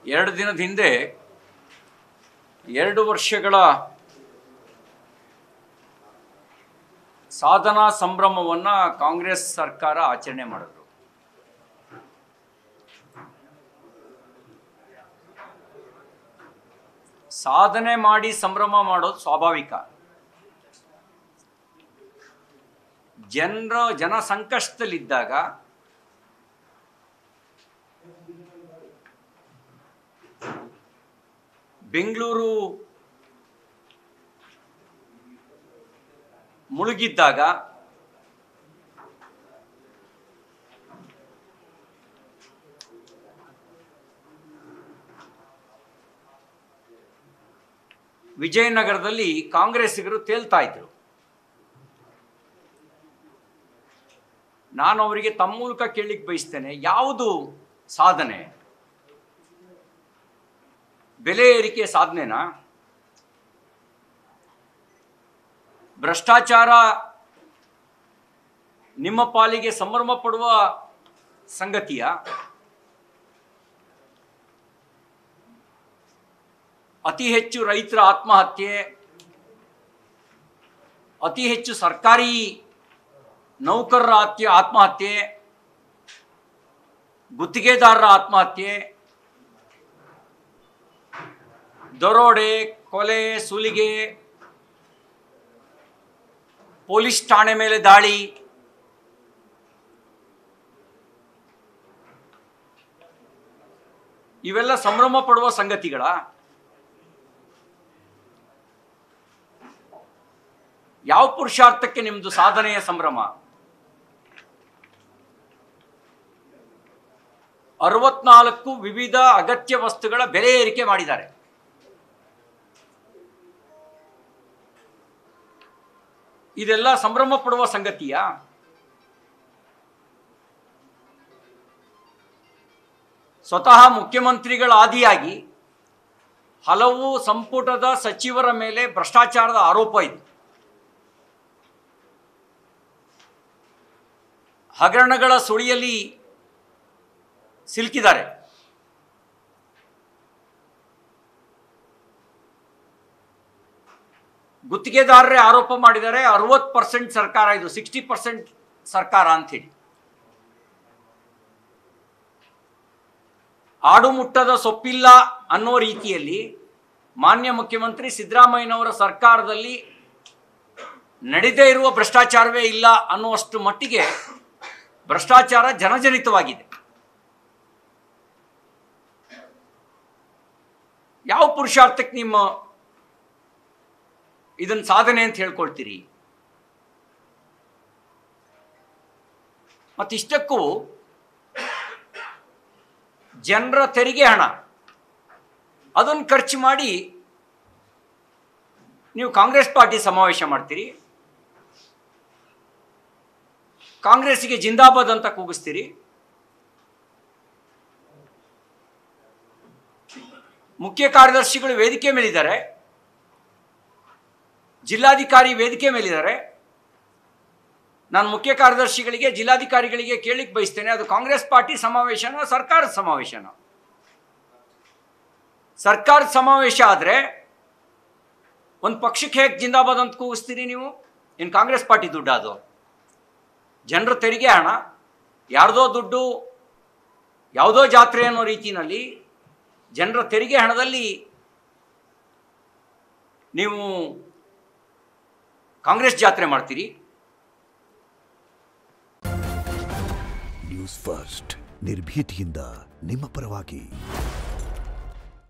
2 ದಿನದ ಹಿಂದೆ 2 ವರ್ಷಗಳ ಸಾಧನಾ ಸಂಭ್ರಮವನ್ನು ಕಾಂಗ್ರೆಸ್ ಸರ್ಕಾರ ಆಚರಣೆ ಮಾಡಿದ್ರು. ಸಾಧನೆ ಮಾಡಿ ಸಂಭ್ರಮ ಮಾಡೋದು ಸ್ವಾಭಾವಿಕ. ಜನ ಸಂಕಷ್ಟದಲ್ಲಿದ್ದಾಗ ಬೆಂಗಳೂರು ಮುಳುಗಿದ್ದಾಗ ವಿಜಯನಗರದಲ್ಲಿ ಕಾಂಗ್ರೆಸ್ಸಿಗರು ತೇಲ್ತಾ ಇದ್ರು. ನಾನು ಅವರಿಗೆ ತಮ್ಮ ಮೂಲಕ ಕೇಳಲಿಕ್ಕೆ ಬಯಸ್ತೇನೆ, ಯಾವುದು ಸಾಧನೆ? ಬೆಲೆ ಏರಿಕೆ ಸಾಧನೆನಾ? ಭ್ರಷ್ಟಾಚಾರ ನಿಮ್ಮ ಪಾಲಿಗೆ ಸಂಭ್ರಮ ಪಡುವ ಸಂಗತಿಯ? ಅತಿ ಹೆಚ್ಚು ರೈತರ ಆತ್ಮಹತ್ಯೆ, ಅತಿ ಹೆಚ್ಚು ಸರ್ಕಾರಿ ನೌಕರರ ಆತ್ಮಹತ್ಯೆ, ಗುತ್ತಿಗೆದಾರರ ಆತ್ಮಹತ್ಯೆ, ದರೋಡೆ, ಕೊಲೆ, ಸುಲಿಗೆ, ಪೊಲೀಸ್ ಠಾಣೆ ಮೇಲೆ ದಾಳಿ, ಇವೆಲ್ಲ ಸಂಭ್ರಮ ಪಡುವ ಸಂಗತಿಗಳ? ಯಾವ ಪುರುಷಾರ್ಥಕ್ಕೆ ನಿಮ್ಮದು ಸಾಧನೆಯ ಸಂಭ್ರಮ? 64 ವಿವಿಧ ಅಗತ್ಯ ವಸ್ತುಗಳ ಬೆಲೆ ಏರಿಕೆ ಮಾಡಿದ್ದಾರೆ. ಇದೆಲ್ಲ ಸಂಭ್ರಮ ಪಡುವ ಸಂಗತಿಯ? ಸ್ವತಃ ಮುಖ್ಯಮಂತ್ರಿಗಳ ಆದಿಯಾಗಿ ಹಲವು ಸಂಪುಟದ ಸಚಿವರ ಮೇಲೆ ಭ್ರಷ್ಟಾಚಾರದ ಆರೋಪ ಇದೆ. ಹಗರಣಗಳ ಸುಳಿಯಲ್ಲಿ ಸಿಲುಕಿದ್ದಾರೆ. ಗುತ್ತಿಗೆದಾರರೇ ಆರೋಪ ಮಾಡಿದ್ದಾರೆ 60% ಸರ್ಕಾರ, ಇದು 60% ಸರ್ಕಾರ ಅಂಥೇಳಿ. ಆಡುಮುಟ್ಟದ ಸೊಪ್ಪಿಲ್ಲ ಅನ್ನೋ ರೀತಿಯಲ್ಲಿ ಮಾನ್ಯ ಮುಖ್ಯಮಂತ್ರಿ ಸಿದ್ದರಾಮಯ್ಯನವರ ಸರ್ಕಾರದಲ್ಲಿ ನಡೆದೇ ಇರುವ ಭ್ರಷ್ಟಾಚಾರವೇ ಇಲ್ಲ ಅನ್ನುವಷ್ಟು ಮಟ್ಟಿಗೆ ಭ್ರಷ್ಟಾಚಾರ ಜನಜನಿತವಾಗಿದೆ. ಯಾವ ಪುರುಷಾರ್ಥಕ್ಕೆ ನಿಮ್ಮ ಇದನ್ನು ಸಾಧನೆ ಅಂತ ಹೇಳ್ಕೊಳ್ತೀರಿ? ಮತ್ತಿಷ್ಟಕ್ಕೂ ಜನರ ತೆರಿಗೆ ಹಣ ಅದನ್ನು ಖರ್ಚು ಮಾಡಿ ನೀವು ಕಾಂಗ್ರೆಸ್ ಪಾರ್ಟಿ ಸಮಾವೇಶ ಮಾಡ್ತೀರಿ, ಕಾಂಗ್ರೆಸ್ಸಿಗೆ ಜಿಂದಾಬಾದ್ ಅಂತ ಕೂಗಿಸ್ತೀರಿ. ಮುಖ್ಯ ಕಾರ್ಯದರ್ಶಿಗಳು ವೇದಿಕೆ ಮೇಲಿದ್ದಾರೆ, ಜಿಲ್ಲಾಧಿಕಾರಿ ವೇದಿಕೆ ಮೇಲಿದ್ದಾರೆ. ನಾನು ಮುಖ್ಯ ಕಾರ್ಯದರ್ಶಿಗಳಿಗೆ, ಜಿಲ್ಲಾಧಿಕಾರಿಗಳಿಗೆ ಕೇಳಲಿಕ್ಕೆ ಬಯಸ್ತೇನೆ, ಅದು ಕಾಂಗ್ರೆಸ್ ಪಾರ್ಟಿ ಸಮಾವೇಶನ, ಸರ್ಕಾರದ ಸಮಾವೇಶನ? ಸರ್ಕಾರದ ಸಮಾವೇಶ ಆದರೆ ಒಂದು ಪಕ್ಷಕ್ಕೆ ಹೇಗೆ ಜಿಂದಾಬಾದ್ ಅಂತ ಕೂಗಿಸ್ತೀರಿ ನೀವು? ಇನ್ನು ಕಾಂಗ್ರೆಸ್ ಪಾರ್ಟಿ ದುಡ್ಡು ಅದು? ಜನರ ತೆರಿಗೆ ಹಣ, ಯಾರ್ದೋ ದುಡ್ಡು, ಯಾವುದೋ ಜಾತ್ರೆ ಅನ್ನೋ ರೀತಿಯಲ್ಲಿ ಜನರ ತೆರಿಗೆ ಹಣದಲ್ಲಿ ನೀವು ಕಾಂಗ್ರೆಸ್ ಜಾತ್ರೆ ಮಾಡ್ತೀರಿ? ನ್ಯೂಸ್ ಫಸ್ಟ್, ನಿರ್ಭೀತಿಯಿಂದ ನಿಮ್ಮ ಪರವಾಗಿ.